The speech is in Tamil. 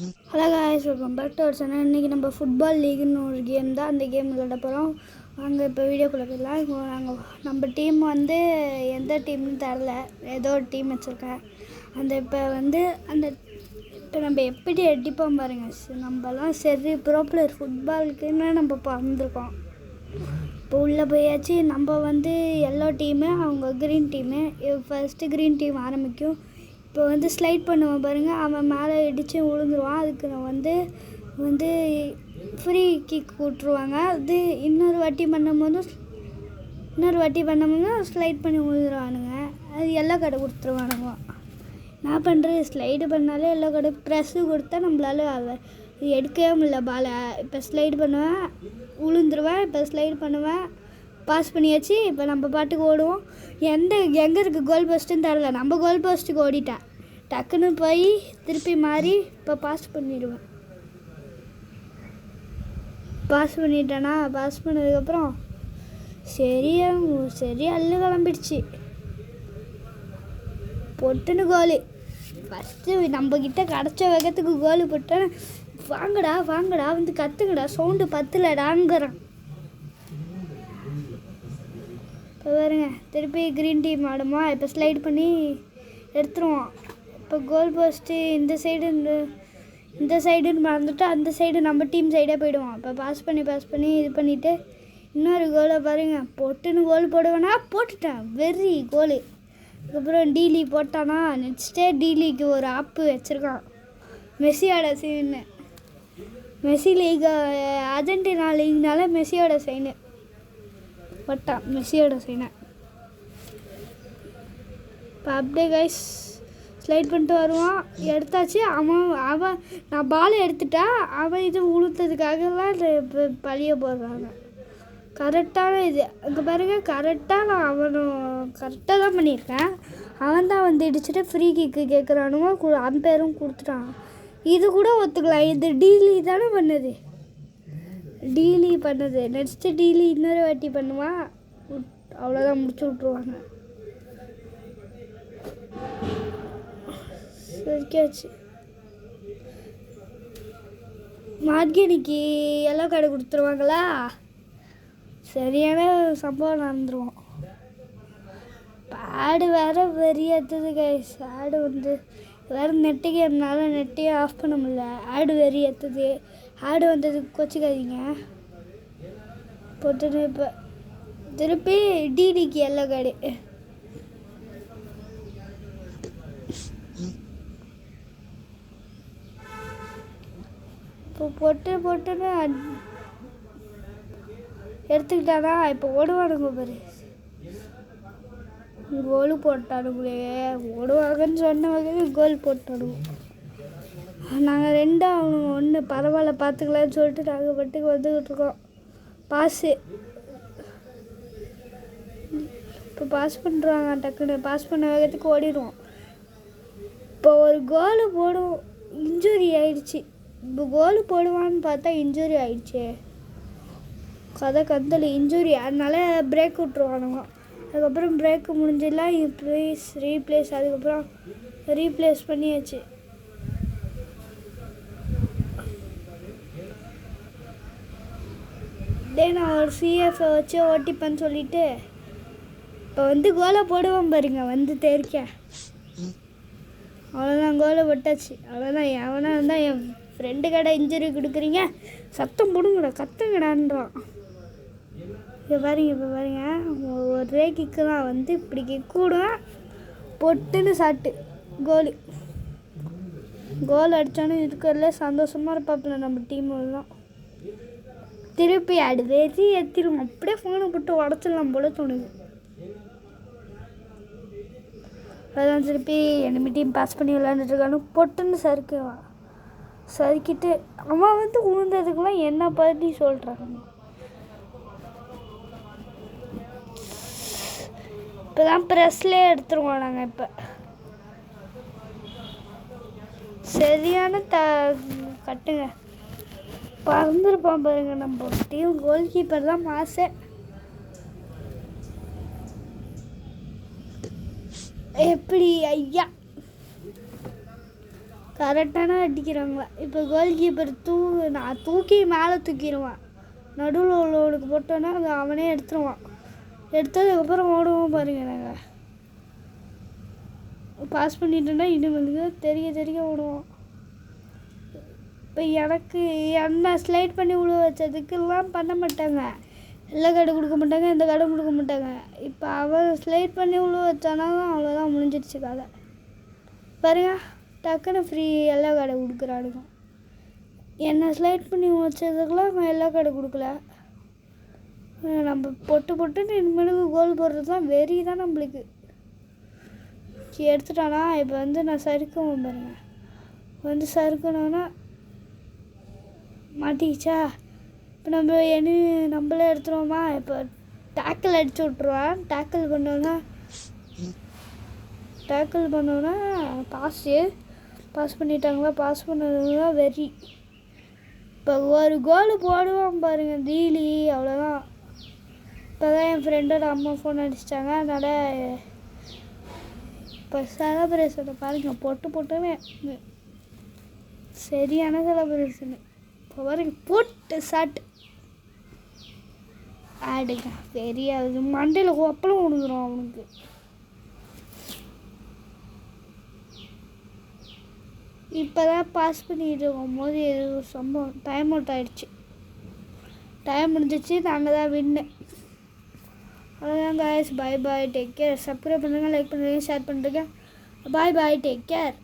Hello guys, welcome back to our channel. இன்றைக்கி நம்ம ஃபுட்பால் லீக்னு ஒரு கேம் தான். அந்த கேம் விளையாட போகிறோம். அங்கே இப்போ வீடியோக்குள்ளே போயிடலாம். இப்போ நம்ம டீம் வந்து எந்த டீம்னு தெரில, ஏதோ ஒரு டீம் வச்சுருக்கேன். இப்போ நம்ம எப்படி அடிப்போம் பாருங்கள். நம்மலாம் சரி ப்ரோ பிளேயர், ஃபுட்பாலுக்குன்னு நம்ம இப்போ வந்திருக்கோம். இப்போ உள்ளே போயாச்சு. நம்ம வந்து எல்லோ டீமு, அவங்க green team. First green team ஆரம்பிக்கும். இப்போ வந்து ஸ்லைட் பண்ணுவான் பாருங்கள், அவன் மேலே இடித்து விழுந்துருவான். அதுக்கு நான் வந்து ஃப்ரீ கிக் விட்ருவாங்க. அது இன்னொரு வாட்டி பண்ணும்போது ஸ்லைட் பண்ணி விழுந்துருவானுங்க. அது எல்லோ கார்டு கொடுத்துருவானுங்க. நான் பண்ணுறது ஸ்லைடு பண்ணாலே எல்லோ கார்டு. ப்ரெஸ்ஸு கொடுத்தா நம்மளால எடுக்கவே முடியல பாலை. இப்போ ஸ்லைடு பண்ணுவேன், விழுந்துருவேன். இப்போ ஸ்லைடு பண்ணுவேன், பாஸ் பண்ணியாச்சு. இப்போ நம்ம பாட்டுக்கு ஓடுவோம். எங்கே இருக்குது கோல் போஸ்ட்டுன்னு தரல. நம்ம கோல் போஸ்ட்டுக்கு ஓடிட்டேன். டக்குன்னு போய் திருப்பி மாறி இப்போ பாஸ் பண்ணிடுவேன். பாஸ் பண்ணதுக்கப்புறம் சரியா அள்ளு கிளம்பிடுச்சு. பொட்டுன்னு கோலு. ஃபஸ்ட்டு நம்மக்கிட்ட கிடச்ச வேகத்துக்கு கோலு போட்டேன். வாங்கடா வந்து கற்றுங்கடா, சவுண்டு பத்தலடாங்கிறேன். இப்போ பாருங்க, திருப்பி க்ரீன் டீம் ஆடுமா. இப்போ ஸ்லைட் பண்ணி எடுத்துருவோம். இப்போ கோல் போஸ்ட்டு இந்த சைடுன்னு மறந்துட்டு அந்த சைடு நம்ம டீம் சைடே போயிடுவோம். இப்போ பாஸ் பண்ணி இது பண்ணிவிட்டு இன்னொரு கோலை பாருங்கள், பொட்டுன்னு கோல் போடுவேனா, போட்டுட்டேன். வெறி கோலு. அதுக்கப்புறம் டீலி போட்டானா, நெக்ஸ்ட்டே டீலிக்கு ஒரு ஆப்பு வச்சுருக்கான். மெஸ்ஸியோட சைனு. மெஸ்ஸி லீக், அர்ஜென்டினா லீக்னால மெஸ்ஸியோட சைனு போட்டான். மெஸ்ஸியோட சைனை இப்போ அப்படியே கைஸ் ஸ்லைட் பண்ணிட்டு வருவான். எடுத்தாச்சு. அவன் நான் பால் எடுத்துட்டா, அவன் இது உளுத்ததுக்காகலாம் இப்போ பழிய போடுறாங்க. கரெக்டான இது அங்கே பாருங்க. கரெக்டாக நான் கரெக்டாக தான் பண்ணியிருக்கேன். அவன் தான் வந்து இடிச்சுட்டு ஃப்ரீ கிக்கு கேட்குறானுங்க. அம்பேரும் கொடுத்துட்டான். இது கூட ஒத்துக்கலாம். இது டீலி தானே பண்ணது. நெக்ஸ்ட்டு டீலி இன்னொரு வாட்டி பண்ணுவான். அவ்வளோதான், முடிச்சு விட்ருவாங்க. சரிக்காச்சு. மார்கெனிக்கு எல்லோ கார்டு கொடுத்துருவாங்களா. சரியான சம்பவம் நடந்துருவோம். ஆடு வேறு வெறியேற்றுது கைஸ். ஆடு வந்து வேறு நெட்டு கேம்னால நெட்டையும் ஆஃப் பண்ண முடியல. ஆடு வெறியேற்றுது. ஆடு வந்ததுக்கு கொச்சிக்காதீங்க. போட்டுன்னு இப்போ திருப்பி டிடிக்கு எல்லோ கார்டு. இப்போ போட்டுன்னு எடுத்துக்கிட்டானா. இப்போ ஓடுவானுங்க பாரு. கோலு போட்டானுங்களே. ஓடுவாங்கன்னு சொன்ன வகையில் கோல் போட்டானுங்க. நாங்கள் 2 அவனுங்க 1. பரவாயில்ல, பார்த்துக்கலான்னு சொல்லிட்டு நாங்கள் பட்டுக்கு வந்துக்கிட்டு இருக்கோம். பாஸு இப்போ பாஸ் பண்ணுறாங்க. டக்குன்னு பாஸ் பண்ண வேகத்துக்கு ஓடிடுவோம். இப்போ ஒரு கோலு போடுவோம். இன்ஜுரி ஆயிடுச்சு. இப்போ கோலு போடுவான்னு பார்த்தா இன்ஜுரி ஆயிடுச்சு. கதை கந்தல் இன்ஜுரி. அதனால பிரேக் விட்ருவானுங்க. அதுக்கப்புறம் பிரேக்கு முடிஞ்சிடலாம். ரீப்ளேஸ். அதுக்கப்புறம் ரீப்ளேஸ் பண்ணியாச்சு. நான் ஒரு சிஎஃப்ஐ வச்சு ஓட்டிப்பேன்னு சொல்லிவிட்டு இப்போ வந்து கோலை போடுவோம் பாருங்க. வந்து தெரிக்க அவ்வளோதான், கோலை போட்டாச்சு. அவ்வளோதான். எவனா இருந்தால் என் ஃப்ரெண்டு கடை இன்ஜுரி கொடுக்குறீங்க, சத்தம் போடுங்கடா, கத்துங்கடான்றான். இப்போ பாருங்க ஒரே கிக்கு தான். வந்து இப்படி கிக்கு விடுவேன், பொட்டுன்னு சாட்டு கோல் அடித்தானு இருக்கிறதுல சந்தோஷமாக இருப்பாப்புல நம்ம டீம் தான். திருப்பி ஆடு வெறி ஏற்றிடும். அப்படியே ஃபோனை போட்டு உடச்சிடலாம் போல தோணுது. அதான் திருப்பி எனிமி டீம் பாஸ் பண்ணி விளையாண்டுட்ருக்கானு பொட்டுன்னு சறுக்கிட்டு அவன் வந்து உழுந்ததுக்கெல்லாம் என்ன பற்றி சொல்கிறாங்க. இப்போ தான் ப்ரெஸ்லேயே எடுத்துருவோம் நாங்கள். இப்போ சரியான கட்டுங்க. பறந்துருப்பான் பாருங்க. நம்ம டீம் கோல் கீப்பர் தான் மாசே. எப்படி ஐயா கரெக்டான அடிக்கிறாங்களா. இப்போ கோல் கீப்பர் நான் தூக்கி மேலே தூக்கிடுவான். நடுவில் உள்ளவனுக்கு போட்டோன்னா அது அவனே எடுத்துருவான். எடுத்ததுக்கப்புறம் ஓடுவோம் பாருங்க. நாங்கள் பாஸ் பண்ணிட்டோன்னா இனிமேலுக்கு தெரிய ஓடுவோம். இப்போ எனக்கு என்ன ஸ்லைட் பண்ணி விழ வச்சதுக்கெல்லாம் பண்ண மாட்டாங்க. எல்லா கார்டு கொடுக்க மாட்டாங்க, எந்த கார்டும் கொடுக்க மாட்டாங்க. இப்போ அவன் ஸ்லைட் பண்ணி விழ வச்சானா அவ்வளோதான், முடிஞ்சிடுச்சு கதை. பாருங்க, டக்குன்னு ஃப்ரீ எல்லா கார்டை கொடுக்குறானுங்க. என்னை ஸ்லைட் பண்ணி வச்சதுக்கெல்லாம் அவன் எல்லா கார்டு கொடுக்கல. நம்ம பொட்டுன்னு இனிமேலுக்கு கோல் போடுறது தான் வெறி தான் நம்மளுக்கு. எடுத்துட்டானா இப்போ நான் சறுக்குவேன் பாருங்க. சறுக்கணுன்னா மாட்டிக்கிச்சா. இப்போ நம்மளே எடுத்துருவோமா. இப்போ டேக்கிள் அடிச்சு விட்ருவான். டேக்கிள் பண்ணோன்னா பாஸ் பண்ணிட்டாங்களா. பாஸ் பண்ணதுதான் வெறி. இப்போ ஒரு கோல் போடுவான் பாருங்க டீலி, அவ்வளோதான். இப்போ தான் என் ஃப்ரெண்டோட அம்மா ஃபோன் அடிச்சிட்டாங்க. அதனால் இப்போ செலப்ரேஷனை பாருங்கள், பொட்டுன்னு சரியான செலப்ரேஷனு. இப்போ பாருங்க, போட்டு ஷாட் ஆடுங்க தெரியாது. மண்டையில் கொப்பளம் விழுந்துடும் அவனுக்கு. இப்போ தான் பாஸ் பண்ணிட்டு இருக்கும்போது ஒரு சம்பவம் டைம் அவுட் ஆகிடுச்சு. டைம் முடிஞ்சிச்சு, நாங்கள் தான் வின்னு. அவ்வளோதான் guys, bye take care. Subscribe பண்ணுங்கள், லைக் பண்ணுங்கள், ஷேர் பண்ணுறேங்க. Bye take care.